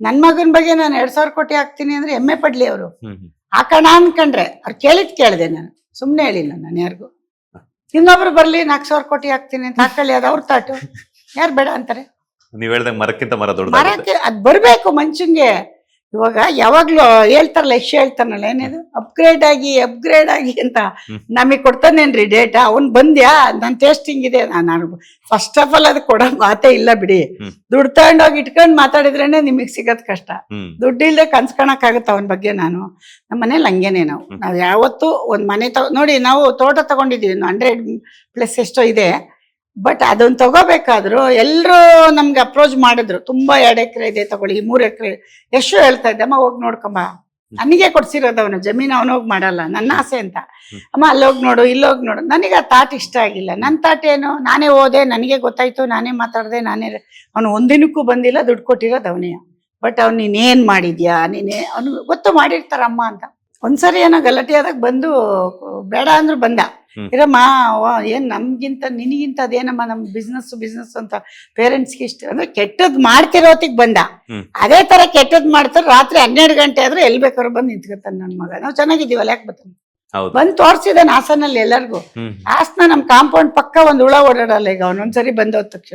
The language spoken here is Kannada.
ನನ್ ಮಗನ ಬಗ್ಗೆ ನಾನು 2,000 ಕೋಟಿ ಹಾಕ್ತೀನಿ ಅಂದ್ರೆ ಹೆಮ್ಮೆ ಪಡ್ಲಿ ಅವರು. ಹ್ಮ್ ಹಾಕೋಣ ಅನ್ಕಂಡ್ರೆ ಅವ್ರು ಕೇಳಿದೆ ನಾನು, ಸುಮ್ನೆ ಹೇಳಿಲ್ಲ ನಾನು ಯಾರಿಗೂ. ಇನ್ನೊಬ್ರು ಬರ್ಲಿ 4,000 ಕೋಟಿ ಹಾಕ್ತೀನಿ ಅಂತ ಹಾಕೊಳ್ಳಿ, ಅದು ಅವ್ರ ತಾಟು, ಯಾರು ಬೇಡ ಅಂತಾರೆ. ನೀವ್ ಹೇಳ್ದಂಗೆ ಮರಕ್ಕಿಂತ ಮರ ದೊಡ್ಡ ಮರಕ್ಕೆ ಅದ್ ಬರ್ಬೇಕು ಮನುಷ್ಯಂಗೆ. ಇವಾಗ ಯಾವಾಗ್ಲೂ ಹೇಳ್ತಾರಲ್ಲ, ಯಶ್ ಹೇಳ್ತಾನಲ್ಲ, ಏನಿದು ಅಪ್ಗ್ರೇಡ್ ಆಗಿ ಅಂತ ನಮಗ್ ಕೊಡ್ತಾನೇನ್ರಿ ಡೇಟಾ? ಅವ್ನ್ ಬಂದ್ಯಾ, ನನ್ ಟೇಸ್ಟಿಂಗ್ ಇದೆ, ನಾನು ಫಸ್ಟ್ ಆಫ್ ಆಲ್ ಅದು ಕೊಡೋ ಮಾತೇ ಇಲ್ಲ ಬಿಡಿ. ದುಡ್ಡು ತಗೊಂಡೋಗಿ ಇಟ್ಕೊಂಡ್ ಮಾತಾಡಿದ್ರೇನೆ ನಿಮಗ್ ಸಿಗೋದ್ ಕಷ್ಟ. ದುಡ್ಡು ಇಲ್ದೆ ಕನ್ಸ್ಕೊಳಕ್ ಆಗುತ್ತ ಅವನ ಬಗ್ಗೆ. ನಮ್ಮ ಮನೇಲಿ ಹಂಗೇನೆ, ನಾವ್ ಯಾವತ್ತು ಒಂದ್ ಮನೆ ನೋಡಿ, ನಾವು ತೋಟ ತಗೊಂಡಿದೀವಿ 100+ ಎಷ್ಟೋ ಇದೆ. ಬಟ್ ಅದನ್ನ ತಗೋಬೇಕಾದ್ರು ಎಲ್ರು ನಮ್ಗೆ ಅಪ್ರೋಚ್ ಮಾಡಿದ್ರು, ತುಂಬಾ 2 ಎಕರೆ ಇದೆ ತಗೊಳ್ಳಿ, 3 ಎಕರೆ. ಎಷ್ಟು ಹೇಳ್ತಾ ಇದ್ದೆ, ಅಮ್ಮ ಹೋಗಿ ನೋಡ್ಕೊಂಬ, ನನಗೆ ಕೊಡ್ಸಿರೋದು ಅವನು ಜಮೀನು, ಅವನೋಗಿ ಮಾಡಲ್ಲ, ನನ್ನ ಆಸೆ ಅಂತ. ಅಮ್ಮ ಅಲ್ಲೋಗಿ ನೋಡು, ಇಲ್ಲೋಗಿ ನೋಡು. ನನಗೆ ಆ ತಾಟ್ ಇಷ್ಟ ಆಗಿಲ್ಲ. ನನ್ನ ತಾಟ್ ಏನು, ನಾನೇ ಹೋದೆ, ನನಗೆ ಗೊತ್ತಾಯ್ತು, ನಾನೇ ಮಾತಾಡ್ದೆ, ಅವನು ಒಂದಿನಕ್ಕೂ ಬಂದಿಲ್ಲ, ದುಡ್ಡು ಕೊಟ್ಟಿರೋದು ಅವನೇ. ಬಟ್ ಅವ್ನು ನೀನೇನ್ ಮಾಡಿದ್ಯಾ, ಅವನು ಗೊತ್ತು ಮಾಡಿರ್ತಾರಮ್ಮ ಅಂತ. ಒಂದ್ಸರಿ ಏನೋ ಗಲಾಟೆ ಆದಾಗ ಬಂದು ಬೇಡ ಅಂದ್ರು ಬಂದ, ಇರಮ್ಮ ಏನ್ ನಮ್ಗಿಂತ ನಿನಗಿಂತ ಅದೇನಮ್ಮ, ನಮ್ ಬಿಸ್ನೆಸ್ ಅಂತ ಪೇರೆಂಟ್ಸ್ಗೆ ಇಷ್ಟ ಅಂದ್ರೆ ಕೆಟ್ಟದ್ ಮಾಡ್ತಿರೋತಿಗ್ ಬಂದ. ಅದೇ ತರ ಕೆಟ್ಟದ್ ಮಾಡ್ತಾರೆ, ರಾತ್ರಿ 12 ಗಂಟೆ ಆದ್ರೆ ಎಲ್ ಬೇಕಾದ್ರು ಬಂದು ನಿಂತ್ಕೊತಾನೆ ನನ್ನ ಮಗ. ನಾವ್ ಚೆನ್ನಾಗಿದ್ದೀವಲ್ಲ, ಯಾಕೆ ಬರ್ತಾನೆ? ಬಂದ್ ತೋರ್ಸಿದಾನೆ ಹಾಸನಲ್ಲಿ ಎಲ್ಲರಿಗೂ. ಹಾಸನ ನಮ್ ಕಾಂಪೌಂಡ್ ಪಕ್ಕ ಒಂದ್ ಹುಳ ಓಡಾಡಲ್ಲ ಈಗ, ಅವನೊಂದ್ಸರಿ ಬಂದೋದ್ ತಕ್ಷಣ.